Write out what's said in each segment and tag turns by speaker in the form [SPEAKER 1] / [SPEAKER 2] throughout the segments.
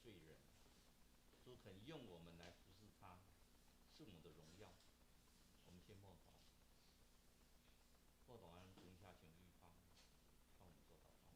[SPEAKER 1] 罪人，主肯用我们来服侍他，是我们的荣耀。我们先默祷，默祷完等一下请玉芳帮我们做祷告。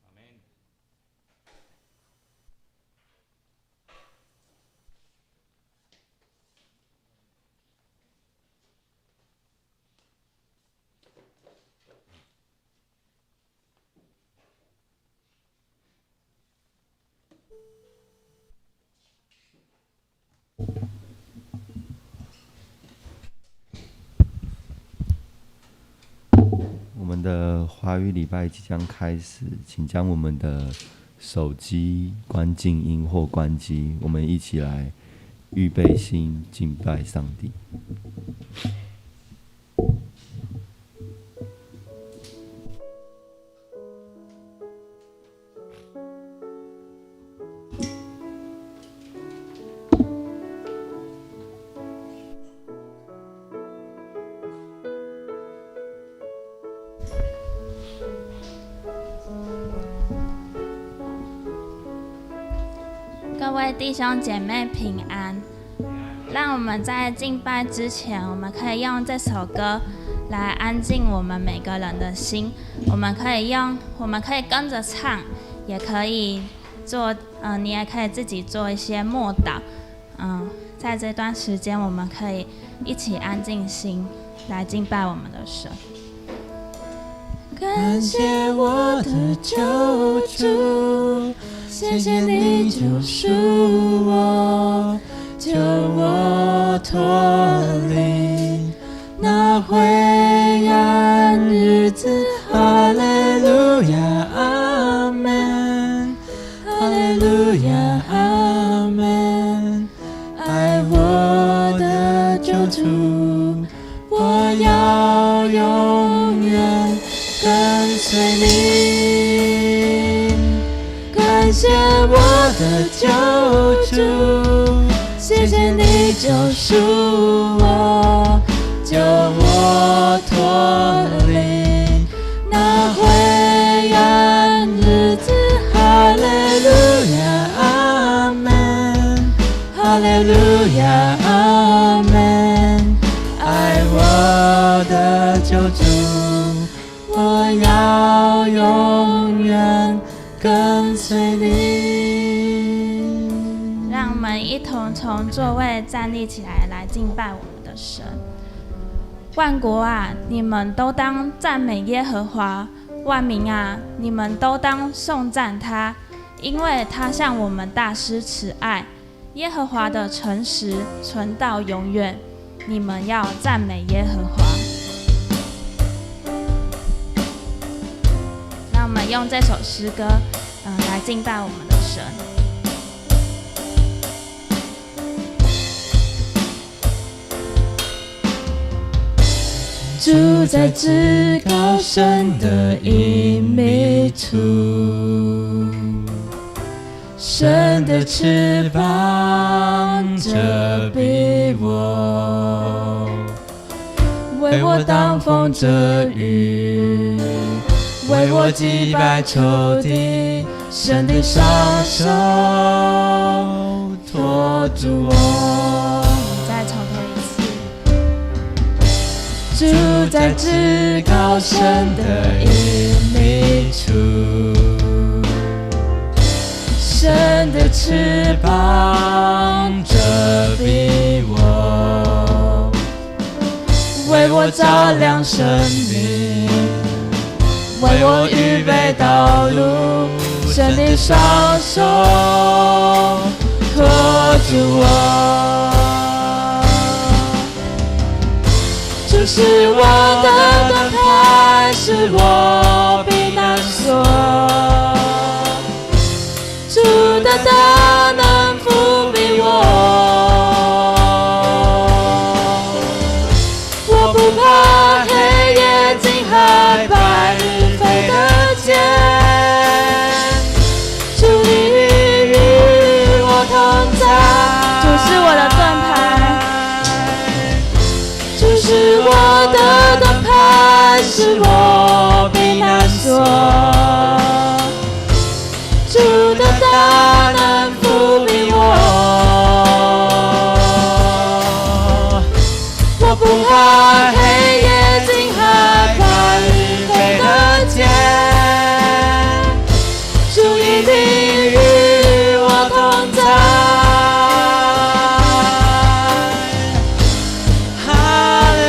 [SPEAKER 1] 阿门。
[SPEAKER 2] 我们的华语礼拜即将开始，请将我们的手机关静音或关机，我们一起来预备心敬拜上帝。
[SPEAKER 3] 各位弟兄姐妹平安。让我们在敬拜之前，我们可以用这首歌来安静我们每个人的心。我们可以跟着唱，也可以做，你也可以自己做一些默祷。在这段时间，我们可以一起安静心来敬拜我们的神。
[SPEAKER 4] 感谢我的救主，谢谢你救赎我，救我脱离那灰暗日子。哈利路亚，阿门，哈利路亚，阿门。爱我的救主，我要永远跟随你。感谢我的救主，谢谢你救赎我，救我脱离那灰暗日子。哈利路亚，阿门，哈利路亚，阿门。爱我的救主，我要永远跟随你。
[SPEAKER 3] 让我们一同从座位站立起来，来敬拜我们的神。万国啊，你们都当赞美耶和华；万民啊，你们都当颂赞他，因为他向我们大施慈爱。耶和华的诚实存到永远，你们要赞美耶和华。让我们用这首诗歌，来敬拜我们的神。
[SPEAKER 4] 住在至高神的隐秘处，神的翅膀遮蔽我，为我挡风遮雨，为我击败仇敌，神的双手托住我。
[SPEAKER 3] 再重头一次。
[SPEAKER 4] 住在至高神的隐秘处，神的翅膀遮蔽我，为我照亮生命，为我预备道路，神的双手托住我。主是我的盾牌，是我避难所，主的大能覆庇我，我不怕黑夜惊骇，白日飞的箭，主你与我同在。
[SPEAKER 3] 主是我的盾牌，
[SPEAKER 4] 主是我的盾牌，是我避难所，主的大能覆庇我，我不怕黑夜惊骇，白日飞的箭，主一定与我同在。哈利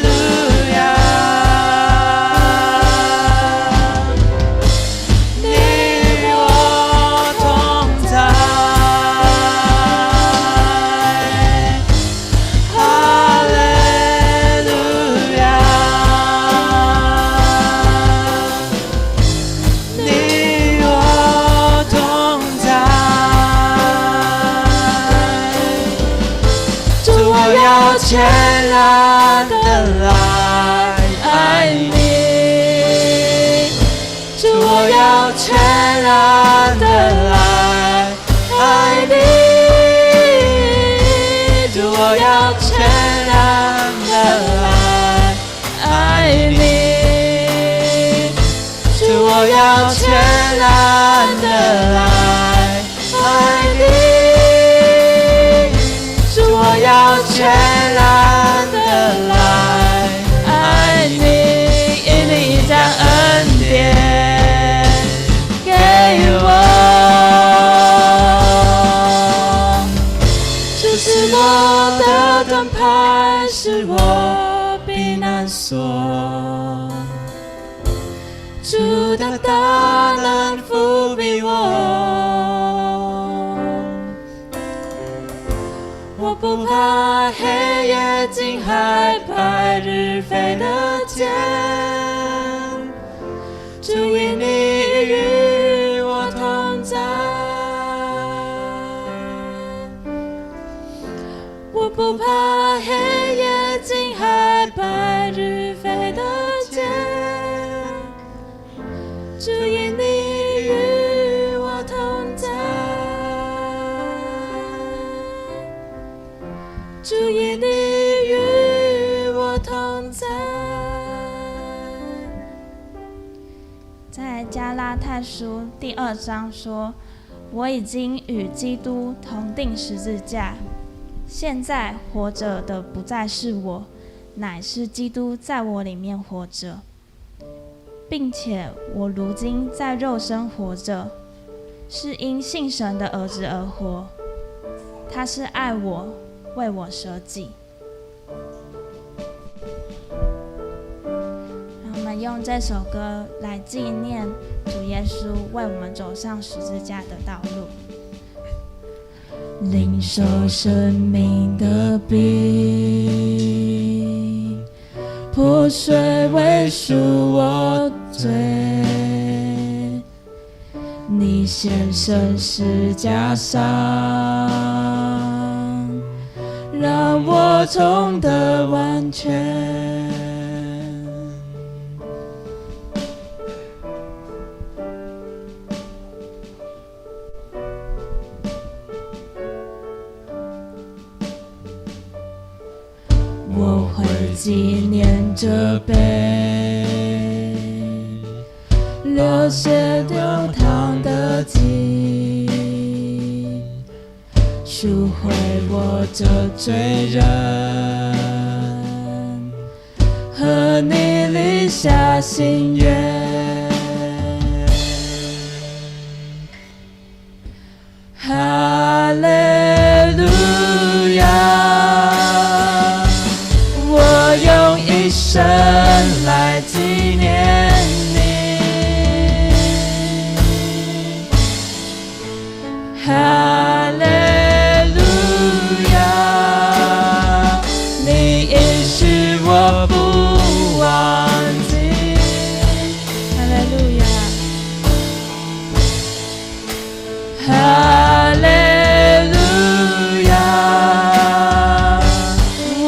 [SPEAKER 4] 路亚，你与我同在。哈利路亚，你与我同在。主，我要全然的来爱你，主，我要全然的来爱你，主，我要全然的来爱你，主，我要全然的来爱你，主，我要全然的来爱你，因你将恩典给我。主是我的盾牌，是我避难所，主的大能覆庇我，我不怕黑夜惊骇，白日飞的箭，主因你与我同在，我不怕黑夜惊骇，白日飞的箭，主因你与我同在，主因你与我同在。
[SPEAKER 3] 在加拉太书第2章说：“我已经与基督同定十字架，现在活着的不再是我，乃是基督在我里面活着，并且我如今在肉身活着，是因信神的儿子而活。他是爱我，为我舍己。”让我们用这首歌来纪念主耶稣为我们走上十字架的道路。
[SPEAKER 4] 领受生命的饼，破碎为赎我罪，你献身十架上，让我重得完全。我会纪念这杯流血流淌的记，赎回我这罪人，下心愿。哈利路亚，我用一生来纪念你。哈利路亚，你应许我不忘记。哈利路亚，哈利路亚，我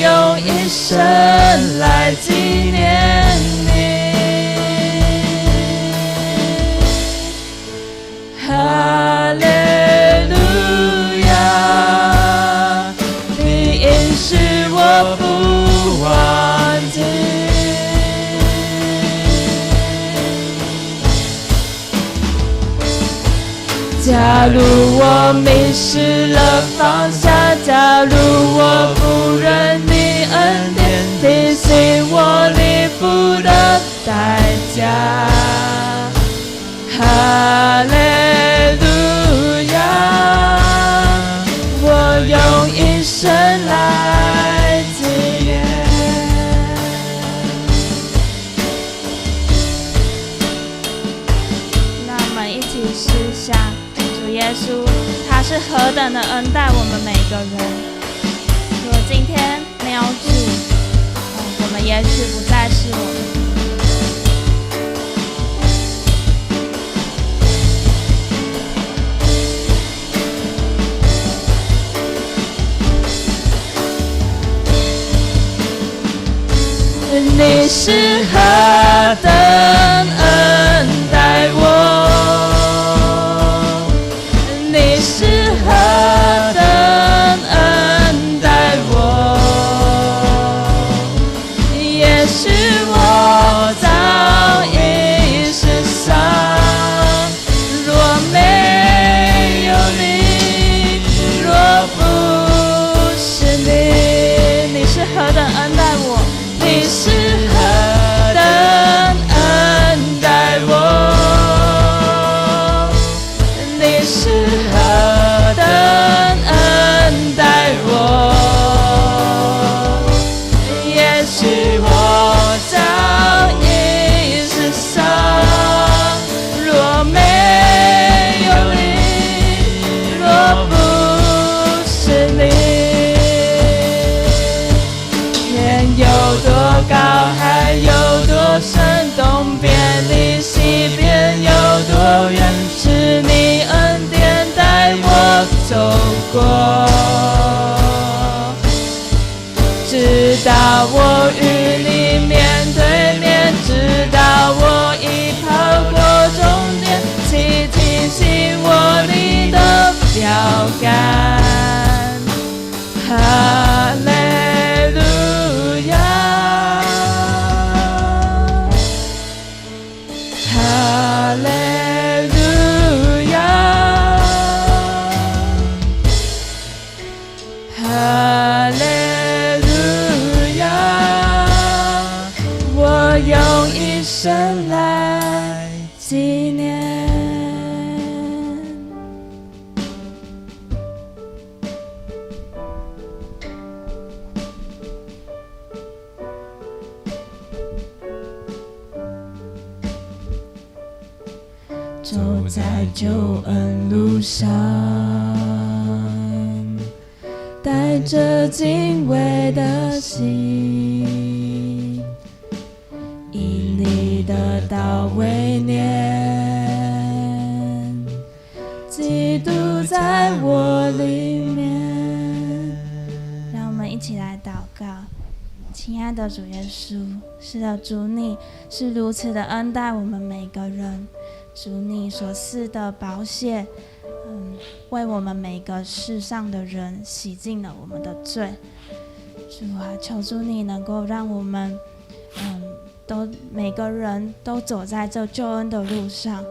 [SPEAKER 4] 用一生来纪念你。哈利路亚，你应许我不忘记。假如我迷失了方向，假如我不认你恩典，提醒我你付的代价。哈利路亚，我用一生来纪念。
[SPEAKER 3] 让我们一起思想主耶稣，他是何等的恩待我们每个人。如果今天没有主，我们也许不再是我们。
[SPEAKER 4] 你是何等恩待我，你是何等恩待我，也许我早已世上，若没有你，若不是你，
[SPEAKER 3] 你是何等恩待我，
[SPEAKER 4] 你是何等恩待我，你是何等恩待我，也许我早已世上，若没有你，若不是你。天有多高，海有多深，东边离西边有多远，是你恩典带我走过，直到我与你面对面，直到我已跑过终点，请提醒我你的标杆。哈利路亚，哈利路亚，哈利路亚，我用一生来纪念。走在救恩路上，带着敬畏的心，以你的道为念，基督在我里面。
[SPEAKER 3] 让我们一起来祷告。亲爱的主耶稣，是的，主你是如此的恩待我们每个人，主你所赐的宝血，为我们每个世上的人洗净了我们的罪。主啊，求主你能够让我们，每个人都走在这救恩的路上，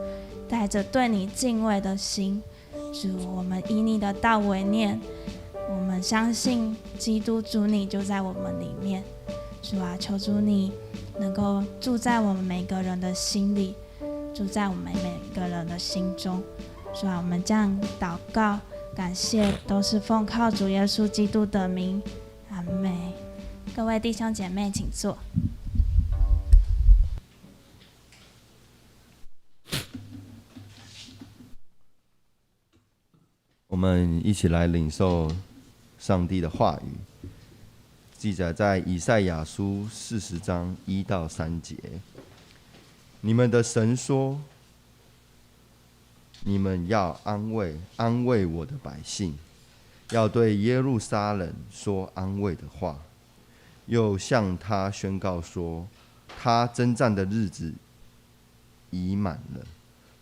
[SPEAKER 3] 带着对你敬畏的心。主，我们以你的道为念，我们相信基督主你就在我们里面。主啊，求主你能够住在我们每个人的心里，住在我们每个人的心中。主啊，我们这样祷告感谢，都是奉靠主耶稣基督的名，阿们。各位弟兄姐妹请坐。
[SPEAKER 2] 我们一起来领受上帝的话语，记载在以赛亚书40章1到3节。你们的神说，你们要安慰我的百姓，要对耶路撒冷说安慰的话，又向他宣告说，他征战的日子已满了，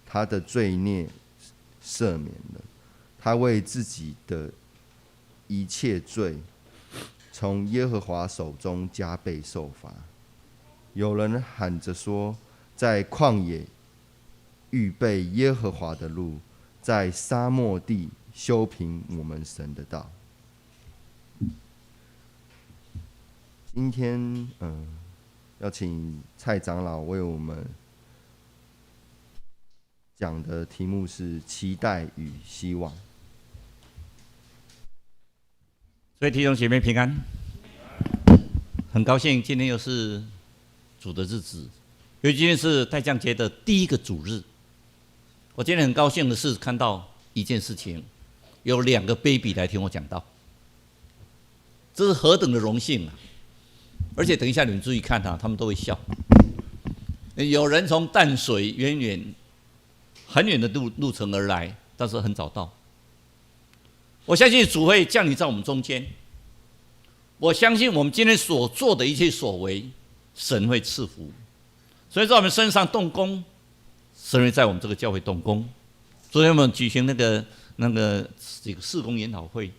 [SPEAKER 2] 他的罪孽赦免了，他为自己的一切罪从耶和华手中加倍受罚。有人喊着说，在旷野预备耶和华的路，在沙漠地修平我们神的道。今天要请蔡长老为我们讲的题目是期待与希望。
[SPEAKER 1] 所以弟兄姐妹平安，很高兴今天又是主的日子，因为今天是待降节的第一个主日。我今天很高兴的是看到一件事情，有2个 baby 来听我讲道，这是何等的荣幸啊！而且等一下你们注意看他们都会笑。有人从淡水很远的路程而来，但是很早到。我相信主会降临在我们中间，我相信我们今天所做的一切所为，神会赐福，所以在我们身上动工，神会在我们这个教会动工。昨天我们举行那个事工研讨会，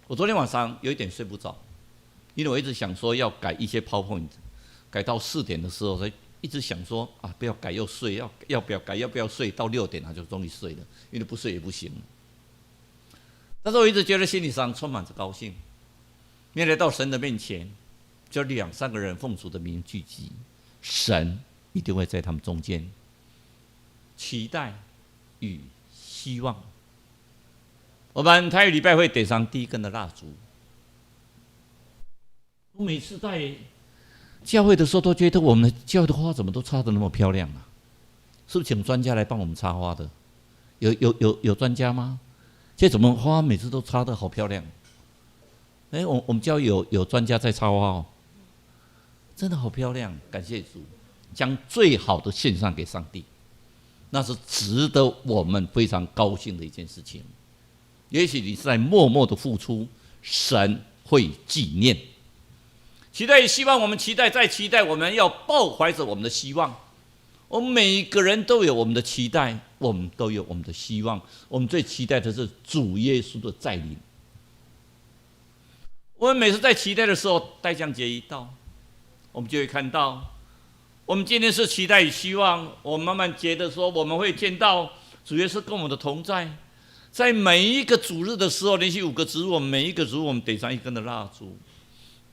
[SPEAKER 1] 我昨天晚上有一点睡不着，因为我一直想说要改一些 PowerPoint， 改到4点的时候，才一直想说啊，不要改又睡，要不要改，要不要睡，到6点就终于睡了，因为不睡也不行。但是我一直觉得心理上充满着高兴，面对到神的面前，就2、3个人奉主的名聚集，神一定会在他们中间。期待与希望。我们台语礼拜会点上第一根的蜡烛。我每次在教会的时候，都觉得我们的教会的花怎么都插得那么漂亮啊？是不是请专家来帮我们插花的？有专家吗？这怎么花每次都插得好漂亮？我们教会有专家在插花哦，真的好漂亮，感谢主，将最好的献上给上帝，那是值得我们非常高兴的一件事情。也许你是在默默的付出，神会纪念。期待希望，我们期待再期待，我们要抱怀着我们的希望。我们每一个人都有我们的期待，我们都有我们的希望。我们最期待的是主耶稣的再临。我们每次在期待的时候，待降节一到，我们就会看到，我们今天是期待与希望。我们慢慢觉得说，我们会见到主耶稣跟我们的同在。在每一个主日的时候，连续5个主日，我们每一个主日我们点上1根的蜡烛。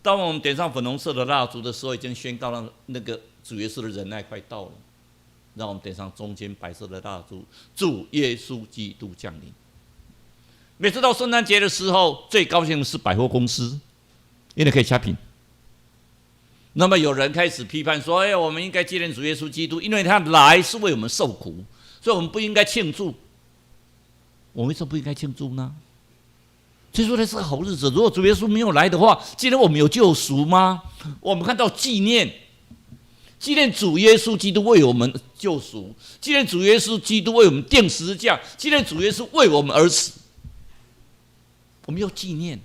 [SPEAKER 1] 当我们点上粉红色的蜡烛的时候，已经宣告了那个主耶稣的仁爱快到了。让我们点上中间白色的蜡烛，主耶稣基督降临。每次到圣诞节的时候，最高兴的是百货公司，因为可以shopping。那么有人开始批判说：“我们应该纪念主耶稣基督，因为他来是为我们受苦，所以我们不应该庆祝。”我们为什么不应该庆祝呢？所以说，这是个好日子。如果主耶稣没有来的话，今天我们有救赎吗？我们看到纪念主耶稣基督为我们救赎，纪念主耶稣基督为我们钉十字架，纪念主耶稣为我们而死。我们要纪念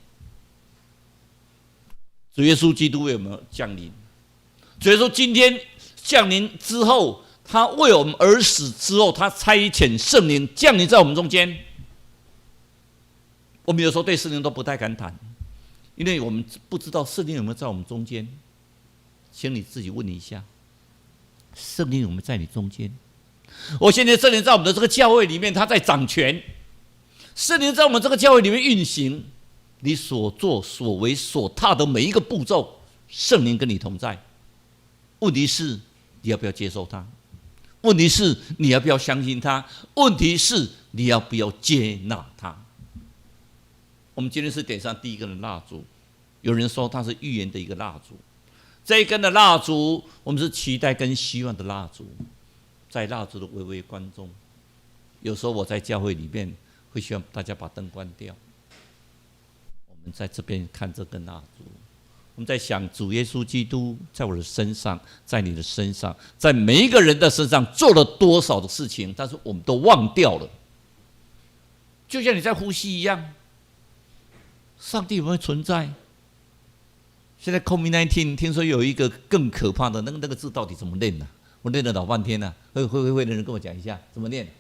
[SPEAKER 1] 主耶稣基督为我们降临。主耶稣今天降临之后，他为我们而死之后，他差遣圣灵降临在我们中间。我们有时候对圣灵都不太敢谈，因为我们不知道圣灵有没有在我们中间。请你自己问一下，圣灵有没有在你中间？我现在圣灵在我们的这个教会里面，他在掌权。圣灵在我们这个教会里面运行，你所做所为所踏的每一个步骤，圣灵跟你同在。问题是你要不要接受它？问题是你要不要相信它？问题是你要不要接纳它？我们今天是点上第一根的蜡烛，有人说它是预言的一个蜡烛。这一根的蜡烛，我们是期待跟希望的蜡烛。在蜡烛的微微光中，有时候我在教会里面会希望大家把灯关掉。我们在这边看这根蜡烛，我们在想主耶稣基督在我的身上，在你的身上，在每一个人的身上做了多少的事情，但是我们都忘掉了。就像你在呼吸一样，上帝有没有存在？现在 COVID-19 听说有一个更可怕的，那个字到底怎么念呢？我念了老半天了，会的人跟我讲一下怎么念？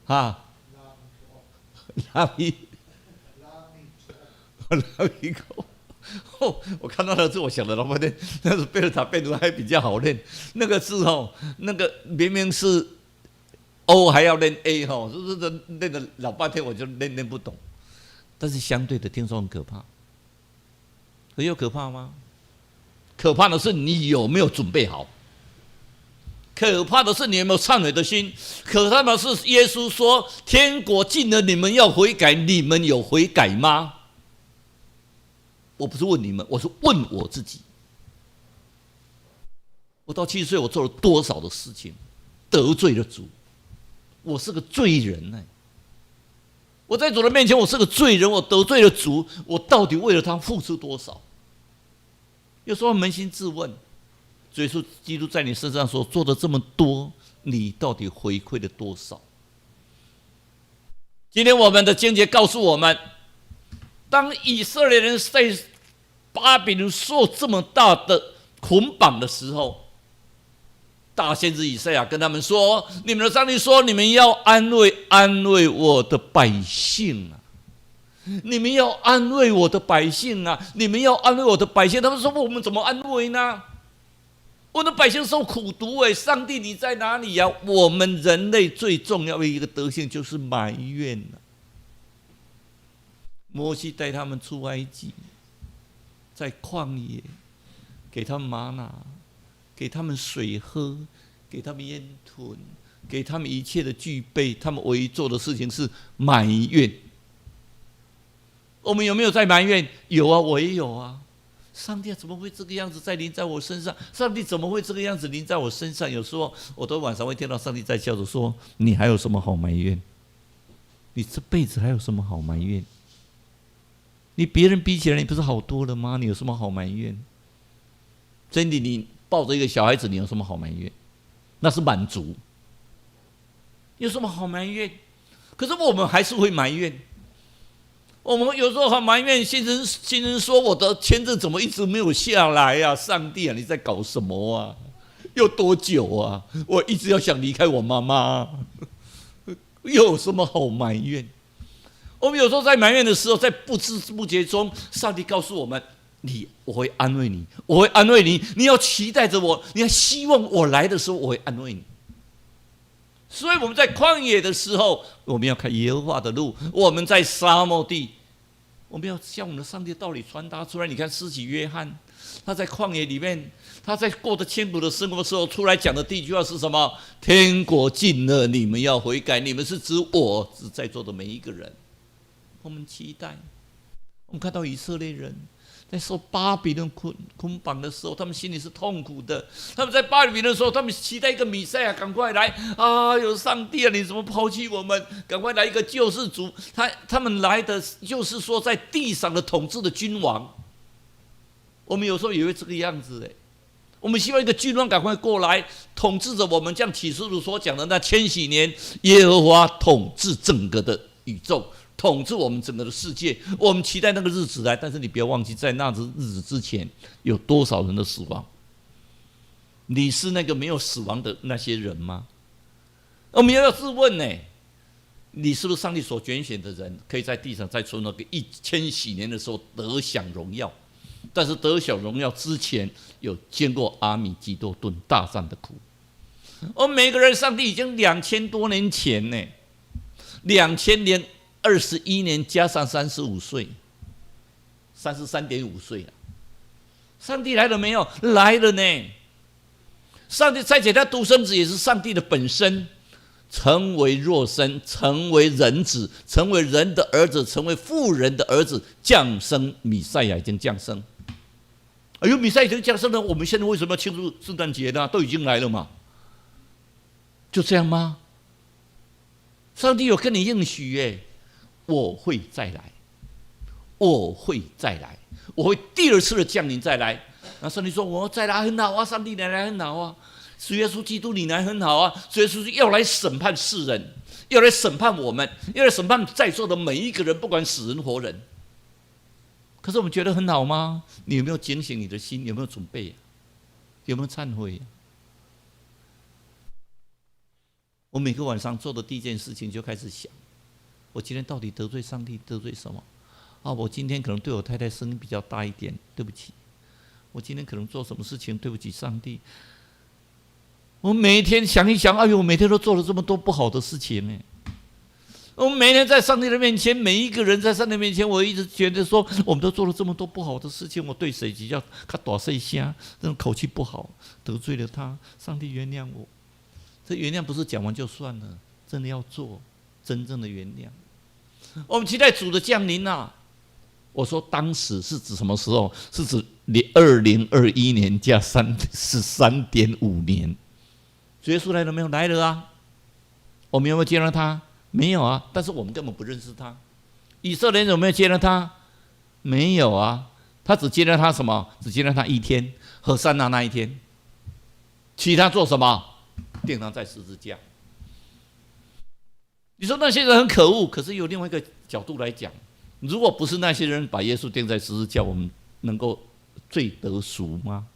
[SPEAKER 1] 啊，拉米口。我看到那个字，我想了老半天，那是贝尔塔贝读还比较好念。那个字那个明明是 O 还要念 A 是念了老半天，我就念不懂。但是相对的，听说很可怕。可有可怕吗？可怕的是你有没有准备好？可怕的是你有没有忏悔的心？可怕的是耶稣说：“天国近了，你们要悔改。”你们有悔改吗？我不是问你们，我是问我自己。我到70岁，我做了多少的事情，得罪了主？我是个罪人呢。我在主的面前，我是个罪人，我得罪了主，我到底为了他付出多少？有时候扪心自问，主耶稣基督在你身上所做的这么多，你到底回馈了多少？今天我们的经节告诉我们，当以色列人在巴比伦受这么大的捆绑的时候，大先知以赛亚跟他们说：“你们的上帝说，你们要安慰我的百姓啊！你们要安慰我的百姓啊！你们要安慰我的百姓。”他们说：“我们怎么安慰呢？我的百姓受苦毒上帝你在哪里呀？”我们人类最重要的一个德性就是埋怨摩西带他们出埃及，在旷野给他们玛拿，给他们水喝，给他们烟吞，给他们一切的具备，他们唯一做的事情是埋怨。我们有没有在埋怨？有啊，我也有啊。上帝怎么会这个样子在临在我身上？上帝怎么会这个样子临在我身上？有时候我都晚上会听到上帝在笑着说：“你还有什么好埋怨？你这辈子还有什么好埋怨？你别人比起来，你不是好多了吗？你有什么好埋怨？真的，你抱着一个小孩子，你有什么好埋怨？那是满足。有什么好埋怨？可是我们还是会埋怨。我们有时候很埋怨先生说：“我的签证怎么一直没有下来呀？上帝啊，你在搞什么啊？有多久啊？我一直要想离开我妈妈。”有什么好埋怨？我们有时候在埋怨的时候，在不知不觉中，上帝告诉我们：“我会安慰你，我会安慰你。你要期待着我，你要希望我来的时候，我会安慰你。”所以我们在旷野的时候，我们要看耶和华的路；我们在沙漠地，我们要将我们的上帝的道理传达出来。你看施洗约翰，他在旷野里面，他在过着艰苦的生活的时候，出来讲的第一句话是什么？天国近了，你们要悔改。你们是指我，指在座的每一个人。我们期待，我们看到以色列人在受巴比伦捆绑的时候，他们心里是痛苦的。他们在巴比伦的时候，他们期待一个弥赛亚赶快来啊！有上帝啊，你怎么抛弃我们？赶快来一个救世主。他们来的就是说，在地上的统治的君王。我们有时候也会这个样子我们希望一个君王赶快过来统治着我们，像启示录所讲的那千禧年，耶和华统治整个的宇宙。统治我们整个的世界，我们期待那个日子来，但是你不要忘记，在那日子之前，有多少人的死亡？你是那个没有死亡的那些人吗？我们要自问你是不是上帝所拣选的人，可以在地上在存那个1000禧年的时候得享荣耀？但是得享荣耀之前，有经过阿米基多顿大战的苦。而每个人，上帝已经2000多年前2000年。21年加上35岁，33.5岁上帝来了没有？来了呢。上帝差遣他独生子，也是上帝的本身，成为肉身，成为人子，成为人的儿子，成为妇人的儿子，降生弥赛亚已经降生。哎呦，弥赛亚已经降生了，我们现在为什么要庆祝圣诞节呢？都已经来了嘛，就这样吗？上帝有跟你应许耶，我会再来，我会再来，我会第二次的降临再来。那上帝说：“我再来很好啊，上帝你来很好啊，主耶稣基督你来很好啊，主耶稣要来审判世人，要来审判我们，要来审判在座的每一个人，不管死人活人。”可是我们觉得很好吗？你有没有警醒你的心？有没有准备？有没有忏悔？我每个晚上做的第一件事情就开始想：我今天到底得罪上帝，得罪什么？啊，我今天可能对我太太声音比较大一点，对不起。我今天可能做什么事情对不起上帝？我每一天想一想，哎呦，我每天都做了这么多不好的事情呢。我们每天在上帝的面前，每一个人在上帝面前，我一直觉得说，我们都做了这么多不好的事情，我对谁比较他大声一下，这种口气不好，得罪了他，上帝原谅我。这原谅不是讲完就算了，真的要做真正的原谅。我们期待主的降临啊！我说当时是指什么时候？是指2021年加3.5年。主耶稣来了没有？来了啊！我们有没有接纳他？没有啊！但是我们根本不认识他。以色列人有没有接纳他？没有啊！他只接纳他什么？只接纳他一天，和散那那一天。其他做什么？钉他在十字架。你说那些人很可恶，可是有另外一个角度来讲。如果不是那些人把耶稣钉在十字架，我们能够罪得赎吗？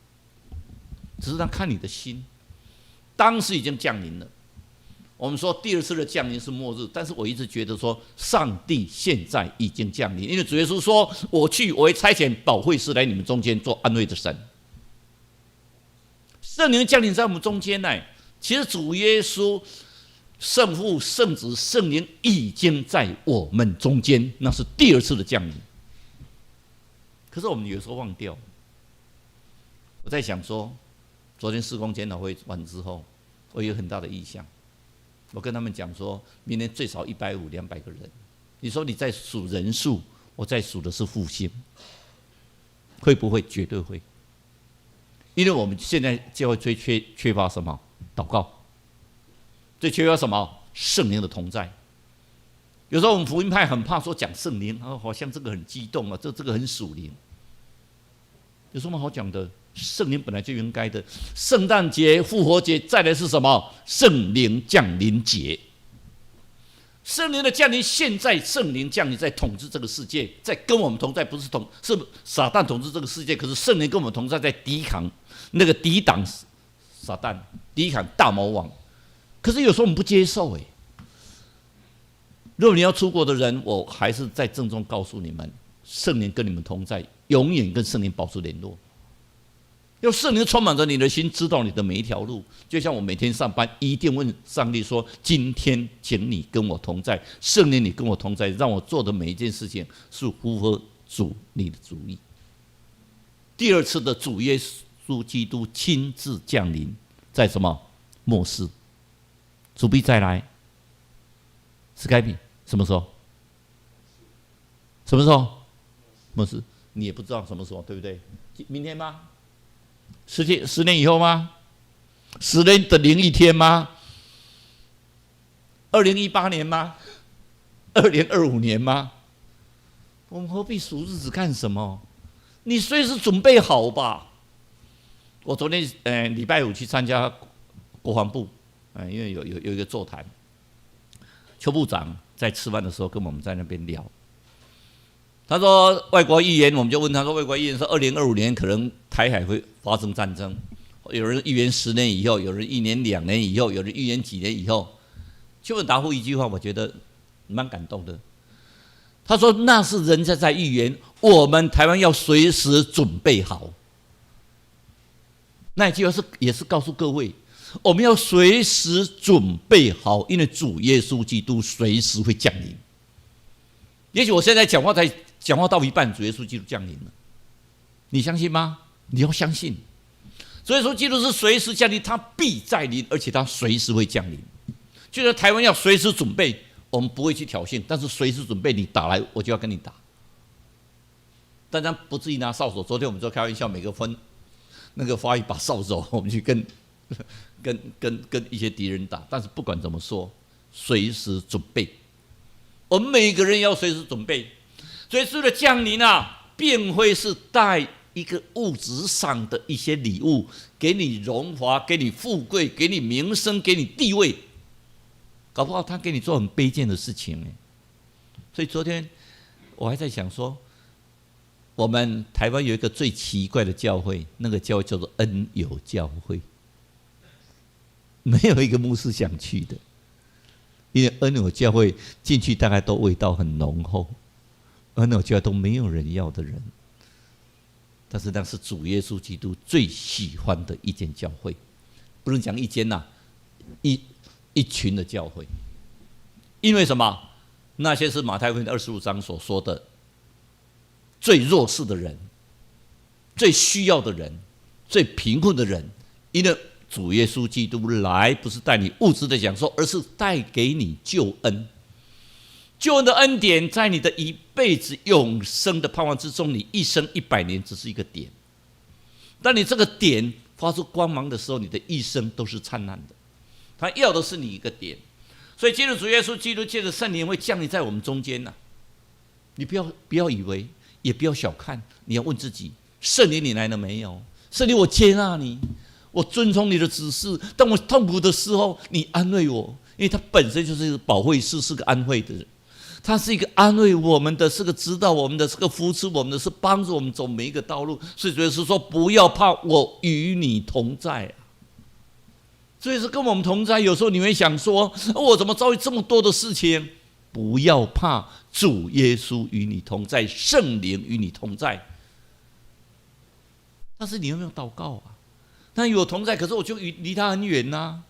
[SPEAKER 1] 只是他看你的心，当时已经降临了。我们说第二次的降临是末日，但是我一直觉得说，上帝现在已经降临，因为主耶稣说：“我去，我会差遣保惠师来你们中间做安慰的神。”圣灵降临在我们中间呢。其实主耶稣。圣父、圣子、圣灵已经在我们中间，那是第二次的降临。可是我们有时候忘掉。我在想说，昨天事工检讨会完之后，我有很大的意向。我跟他们讲说，明年最少150、200个人。你说你在数人数，我在数的是复兴，会不会？绝对会。因为我们现在教会最缺乏什么？祷告。最缺乏什么？圣灵的同在。有时候我们福音派很怕说讲圣灵，好像这个很激动啊，这个很属灵。有什么好讲的？圣灵本来就应该的。圣诞节、复活节，再来是什么？圣灵降临节。圣灵的降临，现在圣灵降临在统治这个世界，在跟我们同在，不是是撒旦统治这个世界，可是圣灵跟我们同在，在抵挡撒旦，抵挡大魔王。可是有时候我们不接受哎。如果你要出国的人，我还是在郑重告诉你们，圣灵跟你们同在，永远跟圣灵保持联络。要圣灵充满着你的心，知道你的每一条路。就像我每天上班，一定问上帝说：“今天，请你跟我同在，圣灵你跟我同在，让我做的每一件事情是符合主你的主意。”第二次的主耶稣基督亲自降临，在什么末世？主必再来，是该比什么时候？什么时候？末世，你也不知道什么时候，对不对？明天吗？10年以后吗？10年的01天吗？2018年吗？2025年吗？我们何必数日子干什么？你随时准备好吧。我昨天礼拜5去参加国防部。因为有一个座谈，邱部长在吃饭的时候跟我们在那边聊，他说外国预言，我们就问他说，外国预言说2025年可能台海会发生战争，有人预言10年以后，有人预言2年以后，有人预言几年以后。邱部长答复一句话，我觉得蛮感动的。他说那是人家在预言，我们台湾要随时准备好。那一句话也是告诉各位。我们要随时准备好，因为主耶稣基督随时会降临。也许我现在讲话到一半，主耶稣基督降临了，你相信吗？你要相信。所以说，基督是随时降临，他必再临，而且他随时会降临。就是台湾要随时准备，我们不会去挑衅，但是随时准备，你打来，我就要跟你打。当然不至于拿扫帚。昨天我们就开玩笑，每个分那个发一把扫帚，我们去跟一些敌人打。但是不管怎么说，随时准备。我们每个人要随时准备。所以，主的降临啊，并非是带一个物质上的一些礼物，给你荣华，给你富贵，给你名声，给你地位。搞不好他给你做很卑贱的事情。所以昨天我还在想说，我们台湾有一个最奇怪的教会，那个教会叫做恩友教会，没有一个牧师想去的，因为恩友教会进去大概都味道很浓厚，恩友教会都没有人要的人。但是那是主耶稣基督最喜欢的一间教会，不能讲一间呐，一群的教会。因为什么？那些是马太福音25章所说的最弱势的人，最需要的人，最贫困的人。因为主耶稣基督来不是带你物质的享受，而是带给你救恩。救恩的恩典在你的一辈子永生的盼望之中，你一生100年只是一个点。当你这个点发出光芒的时候，你的一生都是灿烂的。他要的是你一个点。所以基督主耶稣基督借着圣灵会降临在我们中间。你不要以为，也不要小看，你要问自己，圣灵你来了没有？圣灵，我接纳你，我遵从你的指示。当我痛苦的时候，你安慰我，因为他本身就是一个保惠师，是个安慰的人。他是一个安慰我们的，是个指导我们的，是个扶持我们的，是帮助我们走每一个道路。所以主耶稣说，不要怕，我与你同在。所以是跟我们同在。有时候你会想说，我怎么遭遇这么多的事情？不要怕，主耶稣与你同在，圣灵与你同在。但是你有没有祷告啊？他与我同在，可是我就离他很远啊。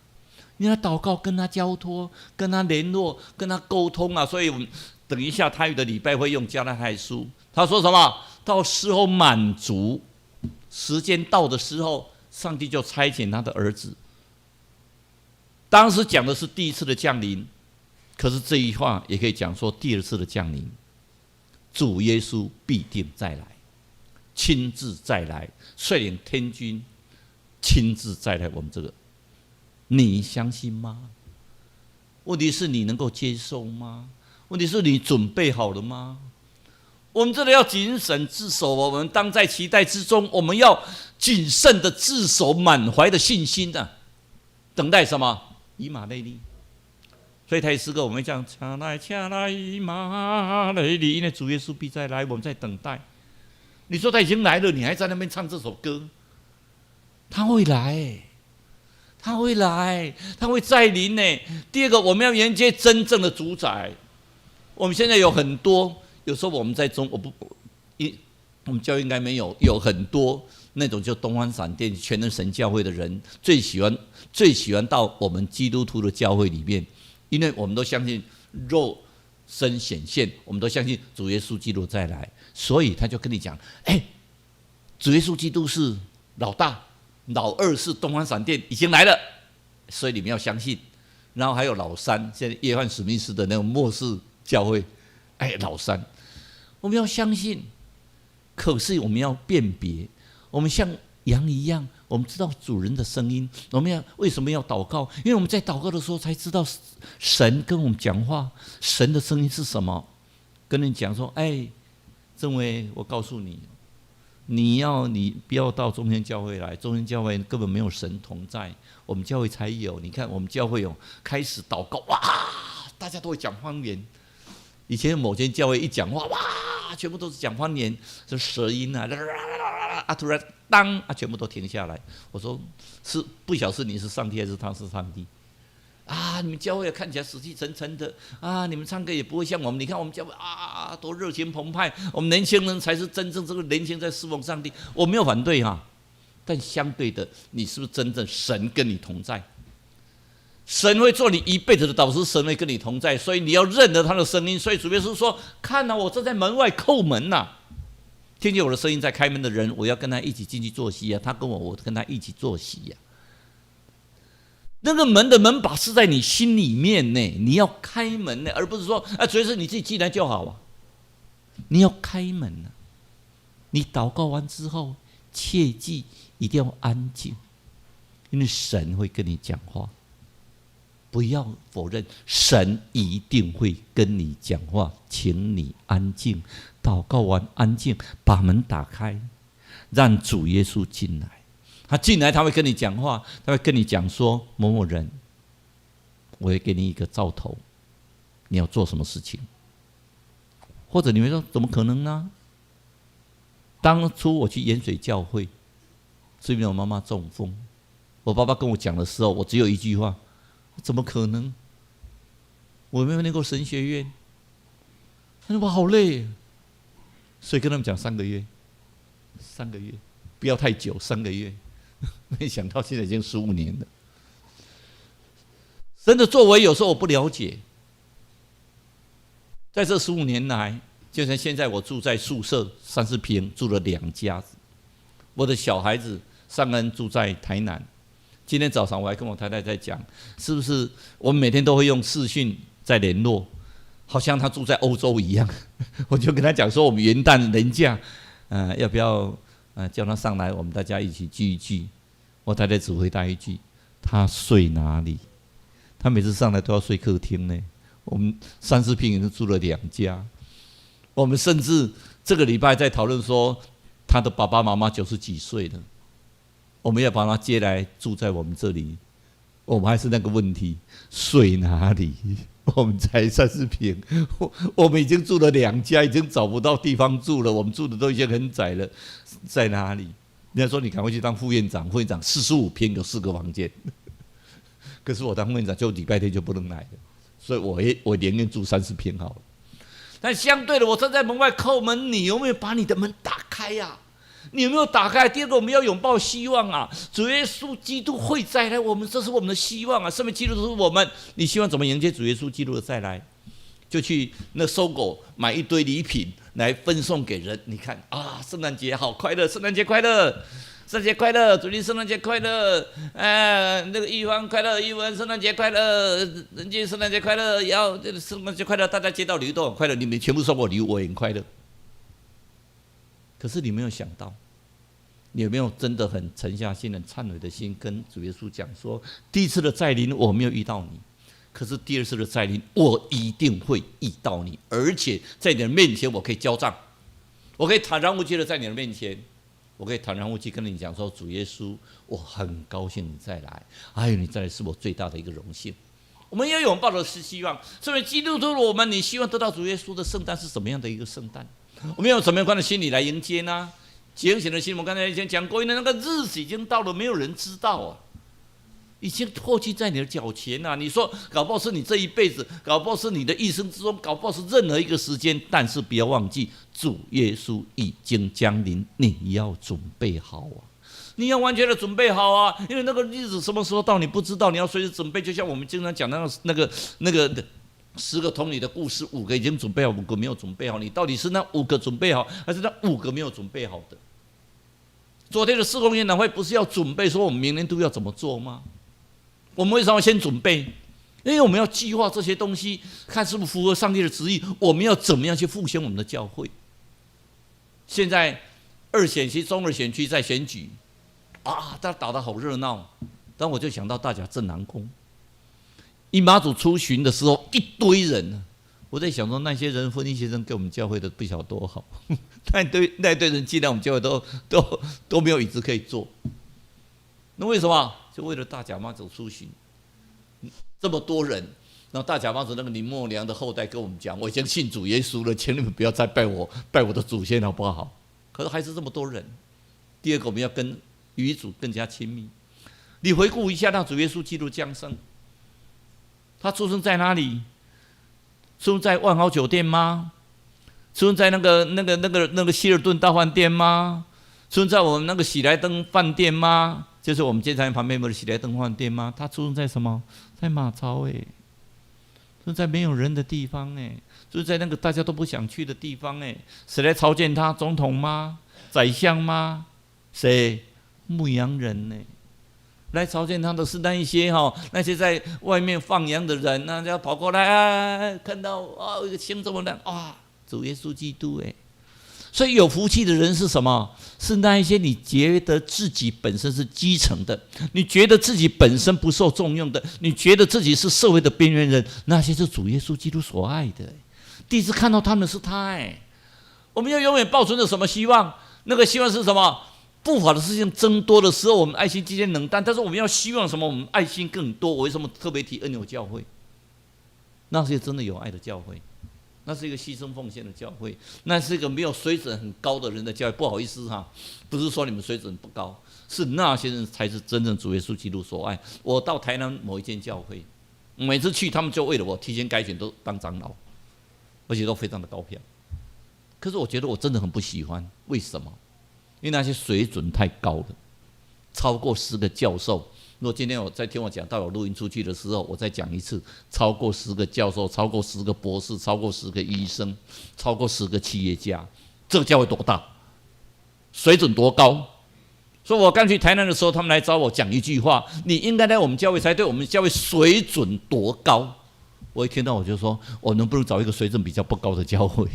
[SPEAKER 1] 你要祷告，跟他交托，跟他联络，跟他沟通啊。所以我们等一下台语的礼拜会用加拉太书，他说什么？到时候满足，时间到的时候，上帝就差遣他的儿子。当时讲的是第一次的降临，可是这一话也可以讲说第二次的降临。主耶稣必定再来，亲自再来，率领天军亲自再来我们这个。你相信吗？问题是你能够接受吗？问题是你准备好了吗？我们真的要谨慎自守，我们当在期待之中，我们要谨慎的自守，满怀的信心啊，等待什么？以马内利。所以台语诗歌我们会这样：恰来恰来以马内利，因为主耶稣必再来，我们在等待。你说他已经来了，你还在那边唱这首歌？他会来。他会来，他会再临呢。第二个，我们要迎接真正的主宰。我们现在有很多，有时候我们在我们教会应该没有，有很多那种就东方闪电全能神教会的人，最喜欢到我们基督徒的教会里面，因为我们都相信肉身显现，我们都相信主耶稣基督再来，所以他就跟你讲，主耶稣基督是老大。老二是东方闪电已经来了，所以你们要相信。然后还有老三，现在约翰史密斯的那种末世教会，老三，我们要相信。可是我们要辨别，我们像羊一样，我们知道主人的声音。我们为什么要祷告？因为我们在祷告的时候才知道神跟我们讲话，神的声音是什么。跟你讲说，政委，我告诉你。你不要到中间教会来，中间教会根本没有神同在，我们教会才有。你看我们教会有开始祷告，哇，大家都会讲方言。以前某间教会一讲话，哇，全部都是讲方言，就舌音啊，突然当全部都停下来。我说是不晓得是你是上帝还是他是上帝？你们教会看起来死气沉沉的你们唱歌也不会像我们。你看我们教会多热情澎湃，我们年轻人才是真正这个年轻在侍奉上帝。我没有反对但相对的，你是不是真正神跟你同在？神会做你一辈子的导师，神会跟你同在，所以你要认得他的声音。所以主耶稣说：“看我正在门外叩门听见我的声音在开门的人，我要跟他一起进去坐席啊，他跟我，我跟他一起坐席呀。那个门的门把是在你心里面呢，你要开门呢，而不是说主要是你自己进来就好啊。你要开门啊！你祷告完之后，切记一定要安静，因为神会跟你讲话。不要否认，神一定会跟你讲话，请你安静，祷告完安静，把门打开，让主耶稣进来。他进来，他会跟你讲话，他会跟你讲说：某某人，我会给你一个兆头，你要做什么事情。或者你会说：怎么可能呢？当初我去盐水教会，是因为我妈妈中风，我爸爸跟我讲的时候，我只有一句话。怎么可能？我没有念过神学院。他说我好累，所以跟他们讲3个月，3个月，不要太久，3个月。没想到现在已经15年了。神的作为有时候我不了解，在这15年来，就像现在我住在宿舍30平，住了2家子。我的小孩子上恩住在台南。今天早上我还跟我太太在讲，是不是我们每天都会用视讯在联络，好像他住在欧洲一样。我就跟他讲说，我们元旦连假，要不要叫他上来，我们大家一起聚一聚。我太太只回答一句：他睡哪里？他每次上来都要睡客厅呢。我们30平已经住了2家，我们甚至这个礼拜在讨论说，他的爸爸妈妈90几岁了。我们要把他接来住在我们这里，我们还是那个问题，睡哪里？我们才30平，我们已经住了2家，已经找不到地方住了。我们住的都已经很窄了，在哪里？人家说你赶快去当副院长，副院长45平有4个房间，可是我当副院长就礼拜天就不能来了，所以我宁愿住30平好了。但相对的，我站在门外叩门，你有没有把你的门打开呀？你有没有打开？第二个，我们要拥抱希望啊！主耶稣基督会再来，我们这是我们的希望啊！生命基督是我们，你希望怎么迎接主耶稣基督的再来？就去那搜狗买一堆礼品来分送给人。你看啊，圣诞节好快乐，圣诞节快乐，圣诞节快乐，主耶稣圣诞节快乐，那个玉芳快乐，玉文圣诞节快乐，人家圣诞节快乐，也要圣诞节快乐，大家接到礼物都很快乐，你们全部送我礼物，我也很快乐。可是你没有想到，你有没有真的很沉下心、很忏悔的心，跟主耶稣讲说：第一次的再临我没有遇到你，可是第2次的再临我一定会遇到你，而且在你的面前我可以交账，我可以坦然无惧的在你的面前，我可以坦然无惧跟你讲说：主耶稣，我很高兴你再来，还有你再来是我最大的一个荣幸。我们要拥抱的是希望，所以基督徒我们，你希望得到主耶稣的圣诞是什么样的一个圣诞？我们要用什么样的心理来迎接呢？警醒的心，我刚才以前讲过，因为那个日子已经到了，没有人知道啊，已经迫近在你的脚前啊。你说，搞不好是你这一辈子，搞不好是你的一生之中，搞不好是任何一个时间，但是不要忘记，主耶稣已经降临，你要准备好啊！你要完全的准备好啊！因为那个日子什么时候到你不知道，你要随时准备。就像我们经常讲那个10个童女的故事，5个已经准备好，5个没有准备好。你到底是那5个准备好，还是那5个没有准备好的？昨天的事工研讨会不是要准备说我们明年度要怎么做吗？我们为什么要先准备？因为我们要计划这些东西，看是不是符合上帝的旨意。我们要怎么样去复兴我们的教会？现在2选区、中2选区在选举啊，大家打得好热闹。但我就想到大甲镇南宫。以马祖出巡的时候，一堆人，我在想说，那些人婚姻协商给我们教会的不晓得多好，那一堆人进来我们教会都没有椅子可以坐。那为什么？就为了大甲妈祖出巡，这么多人，然后大甲妈祖那个林默娘的后代跟我们讲，我已经信主耶稣了，请你们不要再拜我的祖先好不好？可是还是这么多人。第二个，我们要跟与主更加亲密。你回顾一下，那主耶稣基督降生。他出生在哪里？出生在万豪酒店吗？出生在那个希尔顿大饭店吗？出生在我们那个喜来登饭店吗？就是我们监察院旁边不是喜来登饭店吗？他出生在什么？在马槽就在没有人的地方哎，就是在那个大家都不想去的地方哎，谁来朝见他？总统吗？宰相吗？谁？牧羊人呢？来朝见他的是那一些那些在外面放羊的人，那要跑过来啊，看到啊一个星这么亮啊，主耶稣基督哎。所以有福气的人是什么？是那一些你觉得自己本身是基层的，你觉得自己本身不受重用的，你觉得自己是社会的边缘人，那些是主耶稣基督所爱的。第一次看到他们是他哎。我们要永远抱存着什么希望？那个希望是什么？不法的事情增多的时候，我们爱心渐渐冷淡，但是我们要希望什么？我们爱心更多。我为什么特别提恩友教会？那是真的有爱的教会，那是一个牺牲奉献的教会，那是一个没有水准很高的人的教会。不好意思不是说你们水准不高，是那些人才是真正主耶稣基督所爱。我到台南某一间教会，每次去他们就为了我提前改选都当长老，而且都非常的高票。可是我觉得我真的很不喜欢，为什么？因为那些水准太高了，超过10个教授。如果今天我再听我讲到有录音出去的时候，我再讲一次，超过10个教授，超过10个博士，超过10个医生，超过10个企业家，这个教会多大？水准多高？所以我刚去台南的时候，他们来找我讲一句话：你应该来我们教会才对，我们教会水准多高？我一听到我就说，我能不能找一个水准比较不高的教会，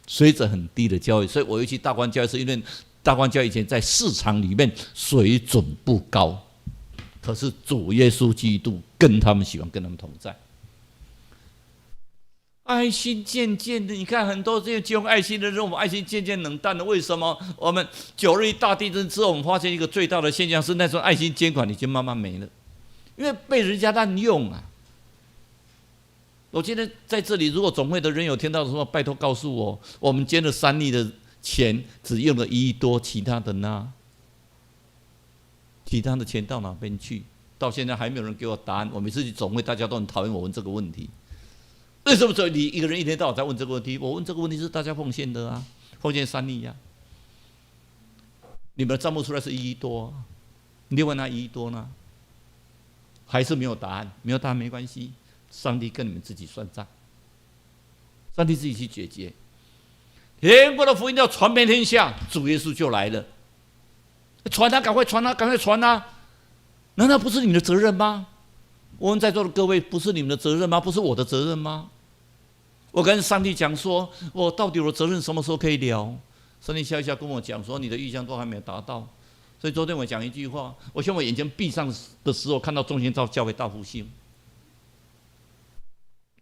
[SPEAKER 1] 水准很低的教会？所以我又去大观教会，是因为大观教会以前在市场里面水准不高，可是主耶稣基督跟他们喜欢跟他们同在。爱心渐渐的，你看很多这些基用爱心的人，我们爱心渐渐冷淡了。为什么？我们9日大地震之后，我们发现一个最大的现象是，那种爱心捐款已经慢慢没了，因为被人家滥用啊。我今天在这里，如果总会的人有听到的时候，拜托告诉我，我们捐了3亿的钱，只用了1亿多，其他的呢？其他的钱到哪边去？到现在还没有人给我答案。我每次去总会，大家都很讨厌我问这个问题。为什么说你一个人一天到晚在问这个问题？我问这个问题是大家奉献的啊，奉献3亿啊。你们的账目出来是1亿多啊，另外那1亿多呢？还是没有答案？没有答案没关系，上帝跟你们自己算账，上帝自己去解决。天国的福音要传遍天下，主耶稣就来了。传啊，赶快传啊，赶快传啊！难道不是你的责任吗？我们在座的各位，不是你们的责任吗？不是我的责任吗？我跟上帝讲说，我到底我的责任什么时候可以了？上帝笑一笑跟我讲说，你的预想都还没有达到。所以昨天我讲一句话，我希望我眼睛闭上的时候看到中间教会大复兴。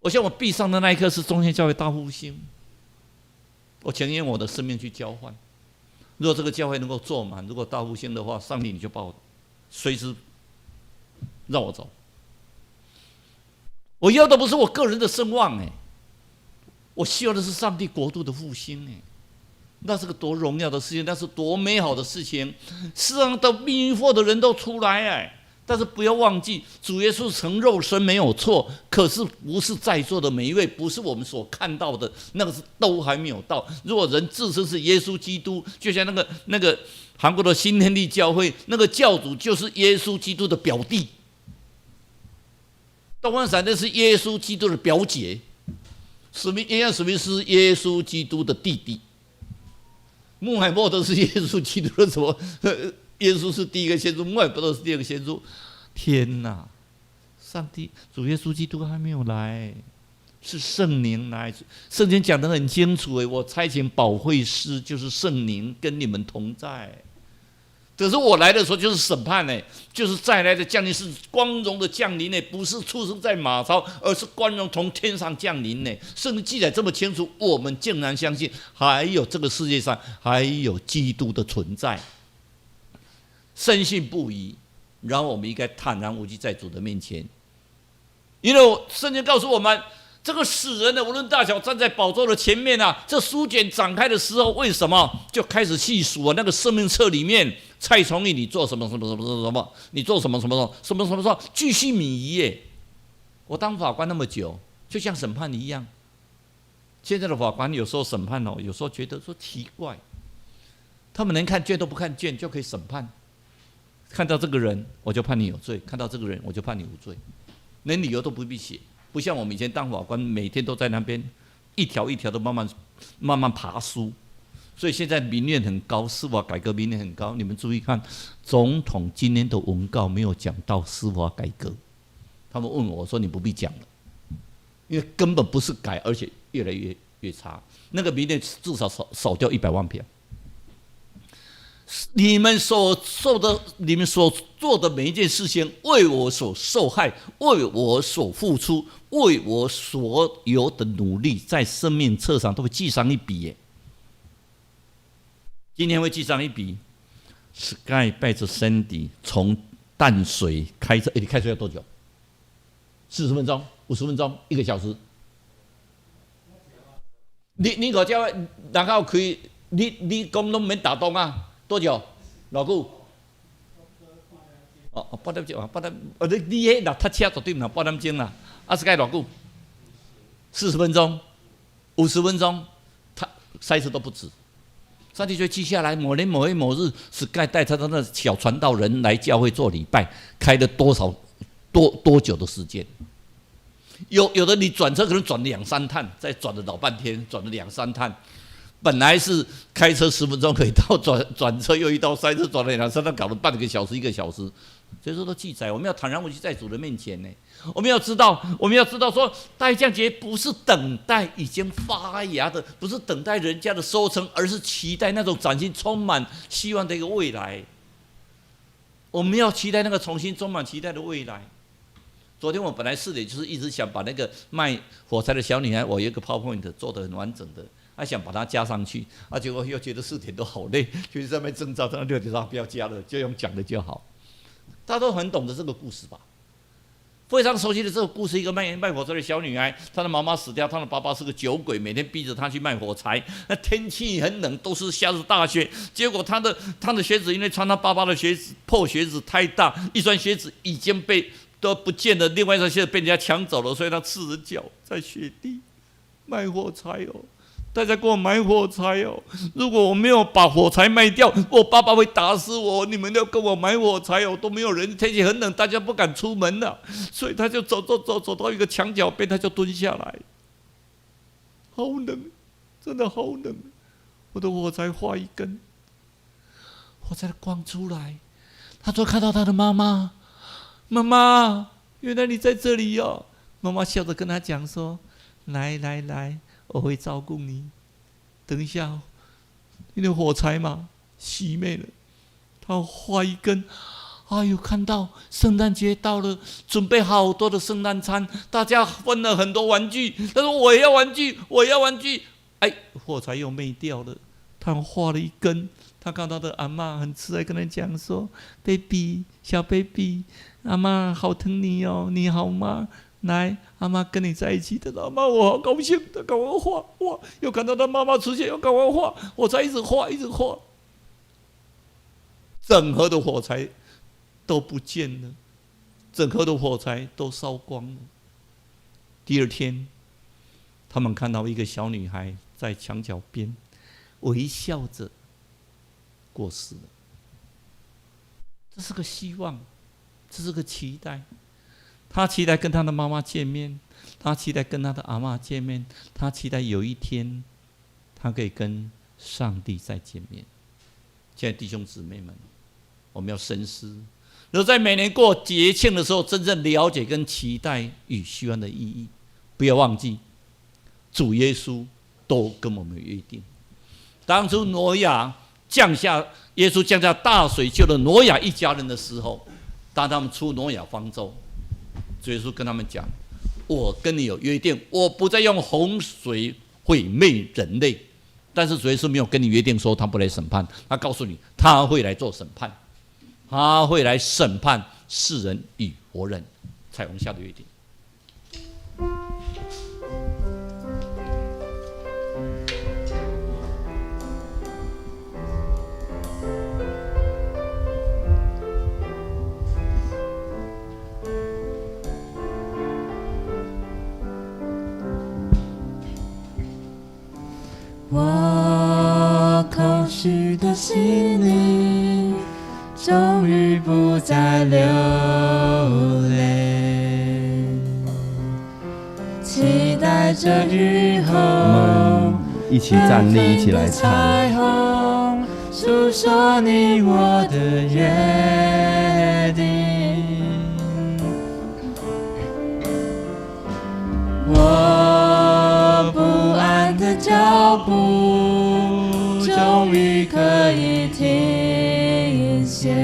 [SPEAKER 1] 我希望我闭上的那一刻是中间教会大复兴。我情愿我的生命去交换。如果这个教会能够坐满，如果大复兴的话，上帝你就把我随时让我走。我要的不是我个人的声望我需要的是上帝国度的复兴那是个多荣耀的事情，那是多美好的事情。世上的迷惑的人都出来但是不要忘记，主耶稣成肉身没有错，可是不是在座的每一位，不是我们所看到的，那个是都还没有到。如果人自称是耶稣基督，就像那个韩国的新天地教会，那个教主就是耶稣基督的表弟，东方闪电是耶稣基督的表姐，约翰史密斯耶稣基督的弟弟，穆罕默德是耶稣基督的什么？耶稣是第一个先知，穆罕默德是第二个先知。天哪！上帝主耶稣基督还没有来，是圣灵来。圣经讲得很清楚我差遣保惠师，就是圣灵跟你们同在。可是我来的时候就是审判就是再来的降临，是光荣的降临不是出生在马槽，而是光荣从天上降临圣经记载这么清楚，我们竟然相信还有这个世界上还有基督的存在，深信不疑。然后我们应该坦然无惧在主的面前，因为圣经告诉我们，这个死人的无论大小站在宝座的前面这书卷展开的时候，为什么就开始细数那个生命册里面，蔡崇义你做什么什么什么什么，你做什么什么什么什么什么，巨细靡遗我当法官那么久，就像审判一样。现在的法官有时候审判有时候觉得说奇怪，他们连看卷都不看卷就可以审判。看到这个人我就判你有罪，看到这个人我就判你无罪，连理由都不必写，不像我们以前当法官，每天都在那边一条一条的慢慢爬书。所以现在民怨很高，司法改革民怨很高。你们注意看，总统今天的文告没有讲到司法改革。他们问我说：“你不必讲了，因为根本不是改，而且越来越差。那个民怨至少少掉100万票。你们所做的每一件事情，为我所受害，为我所付出，为我所有的努力，在生命册上都会记上一笔耶。今天会记上一笔。Sky 带着 Sandy 从淡水开车，你开车要多久？40分钟、50分钟、1个小时。你个叫人家开，你讲拢免打动啊？多久？偌久？哦，8点钟啊，8点。你迄若塞车绝对唔通8点钟啦。Sky 偌久？40分钟、50分钟，他塞车都不止。上帝就记下来，某年某月某日，Sky 带他的那小传道人来教会做礼拜，开了多久的时间？有的你转车可能转2、3趟，再转了老半天，转了2、3趟。本来是开车10分钟可以到，转车又遇到塞车，转了2、3趟，搞了半个小时、1个小时。所以说都记载，我们要坦然无惧在主的面前呢。我们要知道说，大降节不是等待已经发芽的，不是等待人家的收成，而是期待那种崭新、充满希望的一个未来。我们要期待那个重新充满期待的未来。昨天我本来4点就是一直想把那个卖火柴的小女孩，我有一个 PowerPoint 做得很完整的，想把它加上去，结果又觉得4点都好累，就是在那边挣扎，到6点上不要加了，就用讲的就好。大家都很懂得这个故事吧？非常熟悉的这个故事，一个卖火柴的小女孩，她的妈妈死掉，她的爸爸是个酒鬼，每天逼着她去卖火柴。那天气很冷，都是下着大雪，结果她的鞋子因为穿她爸爸的鞋子，破鞋子太大，一双鞋子已经都不见了，另外一双鞋子被人家抢走了，所以她赤着脚在雪地卖火柴哦。大家给我买火柴哦！如果我没有把火柴卖掉，我爸爸会打死我。你们要跟我买火柴哦，都没有人，天气很冷，大家不敢出门了，所以他就走到一个墙角边，他就蹲下来，好冷，真的好冷。我的火柴画一根，火柴的光出来，他就看到他的妈妈，妈妈，原来你在这里哦！妈妈笑着跟他讲说：“来。”我会照顾你。等一下，因为火柴嘛，熄灭了。他画一根，看到圣诞节到了，准备好多的圣诞餐，大家分了很多玩具。他说：“我也要玩具，我也要玩具。”火柴又灭掉了。他画了一根，他看到他的阿嬷很慈爱，跟他讲说 ：“baby， 小 baby， 阿嬷好疼你哦，你好吗？”来，阿妈跟你在一起的，阿妈我好高兴，他赶快画，又看到他妈妈出现，又赶快画，火柴一直画，整盒的火柴都不见了，整盒的火柴都烧光了。第二天，他们看到一个小女孩在墙角边微笑着过世了。这是个希望，这是个期待。他期待跟他的妈妈见面，他期待跟他的阿嬷见面，他期待有一天他可以跟上帝再见面。现在弟兄姊妹们，我们要深思，如果在每年过节庆的时候，真正了解跟期待与希望的意义，不要忘记主耶稣都跟我们约定。当初耶稣降下大水救了挪亚一家人的时候，当他们出挪亚方舟，主耶稣跟他们讲：“我跟你有约定，我不再用洪水毁灭人类。”但是主耶稣没有跟你约定说他不来审判，他告诉你他会来做审判，他会来审判世人与活人。彩虹下的约定。
[SPEAKER 4] 我空虚的心灵终于不再流泪，着雨后，
[SPEAKER 2] 我们一起站立，一起来唱。
[SPEAKER 4] 彩虹诉说你我的约定。我不安的脚步终于可以停歇，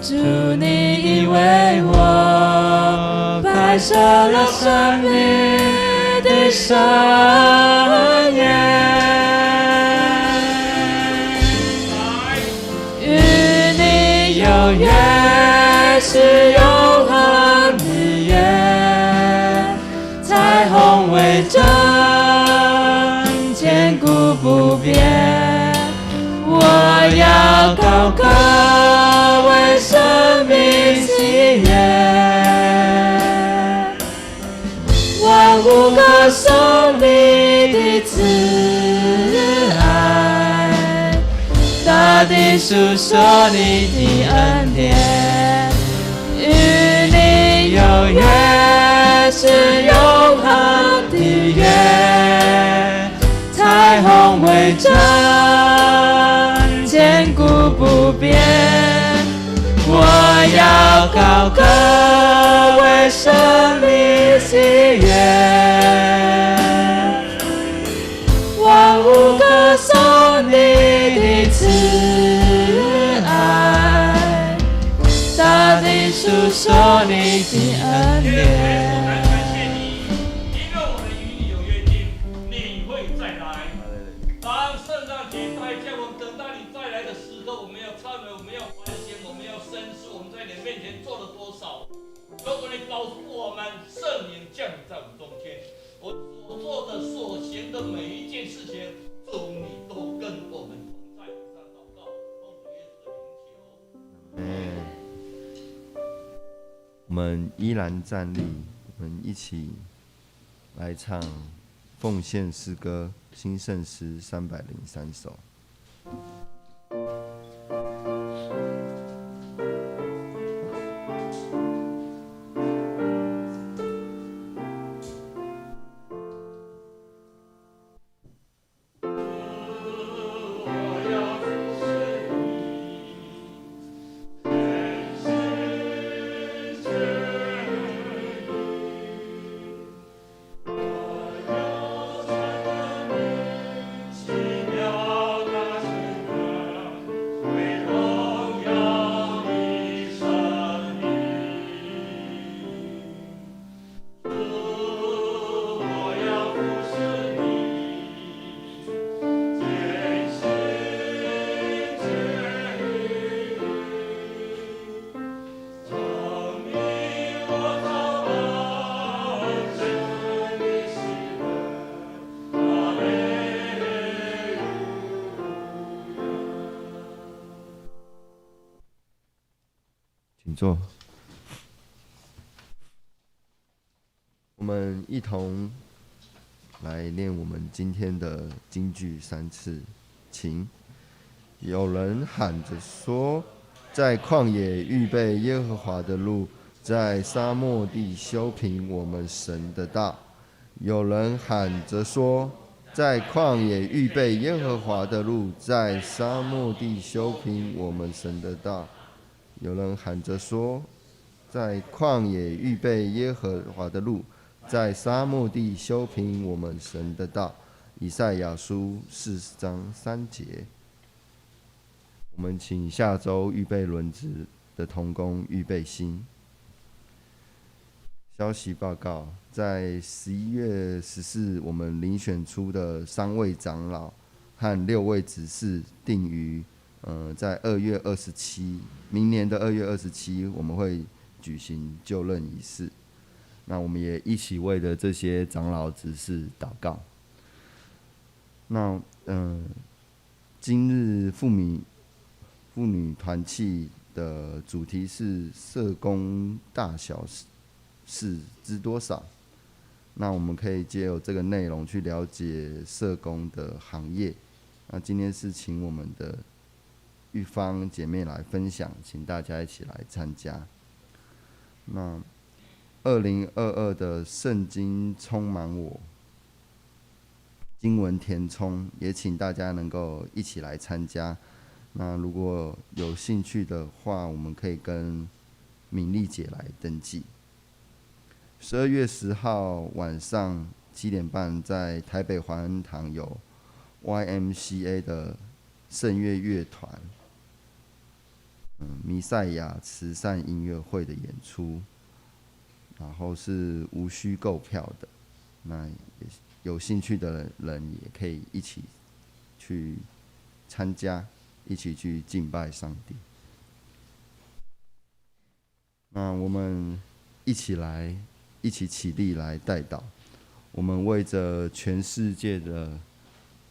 [SPEAKER 4] 主你已为我摆设了生命的盛宴，与你有约是永恒的约，彩虹为证，坚固不变。我要高歌为生命喜悦，万物歌颂你的慈爱，大地诉说你的恩典，与你有约是永恒的约，彩虹为证，坚固不变。我要高歌为生命喜悦，万物歌颂你的慈爱，大地诉说你的恩典。
[SPEAKER 1] 求主你告诉我们，圣灵降临在我们中间，我所做的、所行的每一件事情，主你都跟我们同在。以上祷告，奉主耶稣的名求。
[SPEAKER 2] 我们依然站立，我们一起来唱奉献诗歌新圣诗303首。请坐。我们一同来念我们今天的金句3次，请。有人喊着说，在旷野预备耶和华的路，在沙漠地修平我们神的道。有人喊着说，在旷野预备耶和华的路，在沙漠地修平我们神的道。有人喊着说，在旷野预备耶和华的路，在沙漠地修平我们神的道。以赛亚书40章3节。我们请下周预备轮值的同工预备心。消息报告，在11月14，我们遴选出的3位长老和6位执事定于在2月27，明年的2月27，我们会举行就任仪式。那我们也一起为了这些长老执事祷告。那今日妇女团契的主题是社工大小事知多少？那我们可以借由这个内容去了解社工的行业。那今天是请我们的玉芳姐妹来分享，请大家一起来参加。那2022的圣经充满我经文填充，也请大家能够一起来参加。那如果有兴趣的话，我们可以跟敏丽姐来登记。12月10号晚上7点半，在台北华恩堂有 YMCA 的圣乐乐团弥赛亚慈善音乐会的演出，然后是无需购票的。那有兴趣的人也可以一起去参加，一起去敬拜上帝。那我们一起起立来代祷。我们为着全世界的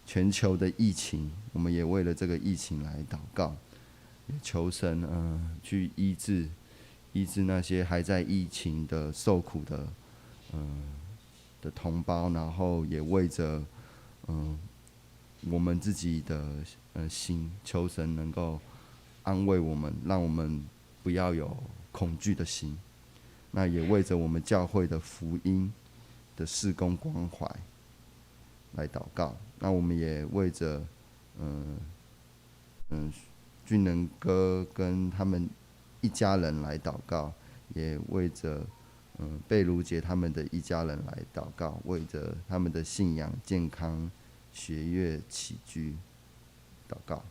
[SPEAKER 2] 全球的疫情，我们也为了这个疫情来祷告，也求神去医治那些还在疫情的受苦的同胞，然后也为着我们自己的心，求神能够安慰我们，让我们不要有恐惧的心。那也为着我们教会的福音的事工关怀来祷告。那我们也为着俊能哥跟他们一家人来祷告，也为着贝如姐他们的一家人来祷告，为着他们的信仰、健康、学业、起居祷告。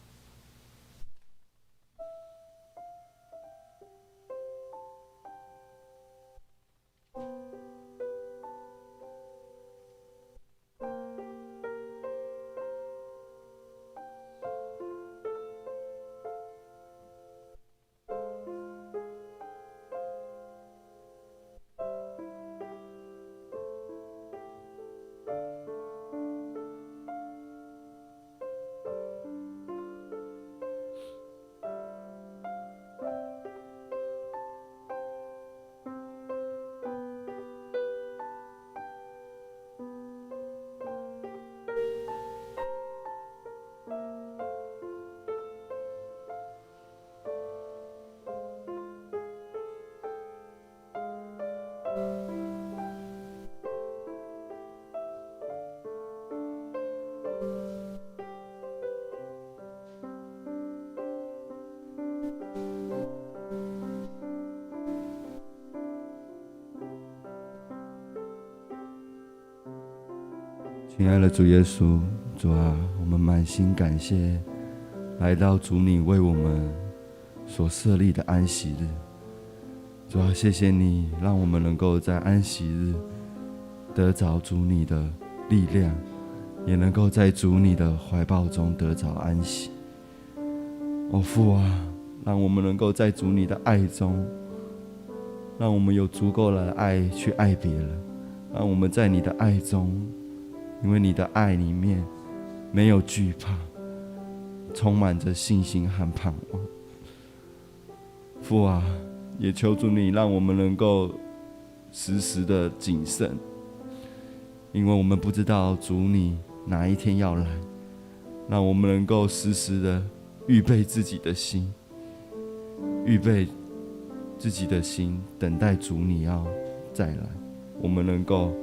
[SPEAKER 2] 亲爱的主耶稣，主啊，我们满心感谢来到主你为我们所设立的安息日。主啊，谢谢你让我们能够在安息日得着主你的力量，也能够在主你的怀抱中得着安息。父啊，让我们能够在主你的爱中，让我们有足够的爱去爱别人，让我们在你的爱中，因为你的爱里面没有惧怕，充满着信心和盼望。父啊，也求主你让我们能够时时的谨慎，因为我们不知道主你哪一天要来，让我们能够时时的预备自己的心，等待主你要再来，我们能够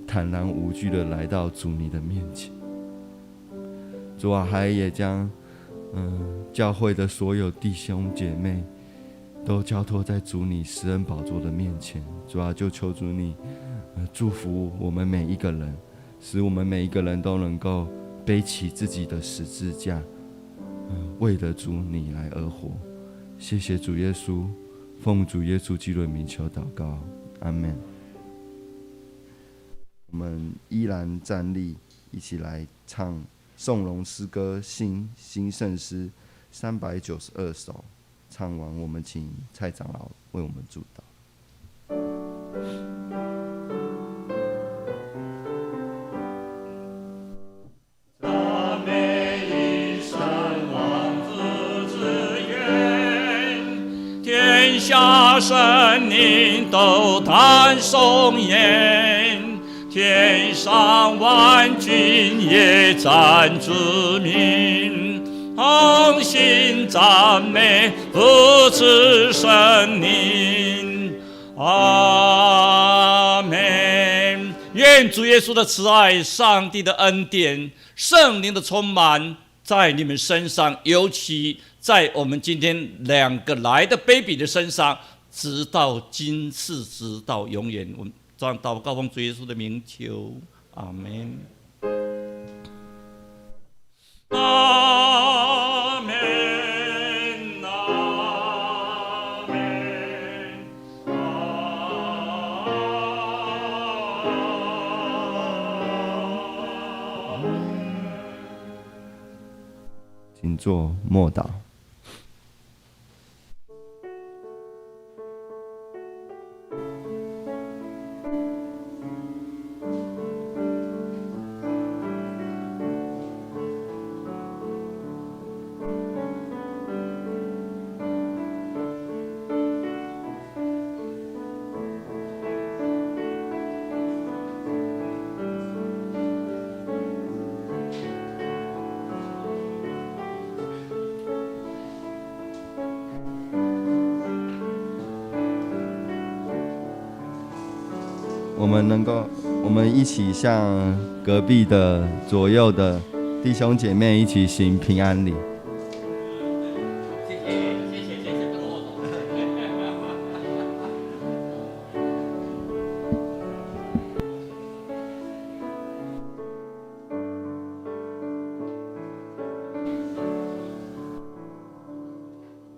[SPEAKER 2] 坦然无惧的来到主你的面前。主啊，还也将教会的所有弟兄姐妹都交托在主你施恩宝座的面前。主啊，就求主你祝福我们每一个人，使我们每一个人都能够背起自己的十字架，为了主你来而活。谢谢主耶稣，奉主耶稣基督的名求祷告，阿们。我们依然站立，一起来唱颂荣诗歌新圣诗392首。唱完，我们请蔡长老为我们祝祷。
[SPEAKER 5] 赞美一生王子之愿，天下神灵都弹颂言，天上万军也赞主名。同心赞美父子圣灵，愿主耶稣的慈爱、上帝的恩典、圣灵的充满在你们身上，尤其在我们今天2个来的 baby 的身上，直到今世，直到永远。我们这样祷告，奉主耶稣的名求，阿门。阿门，阿门，
[SPEAKER 2] 请做默祷。我们一起向隔壁的、左右的弟兄姐妹一起行平安礼。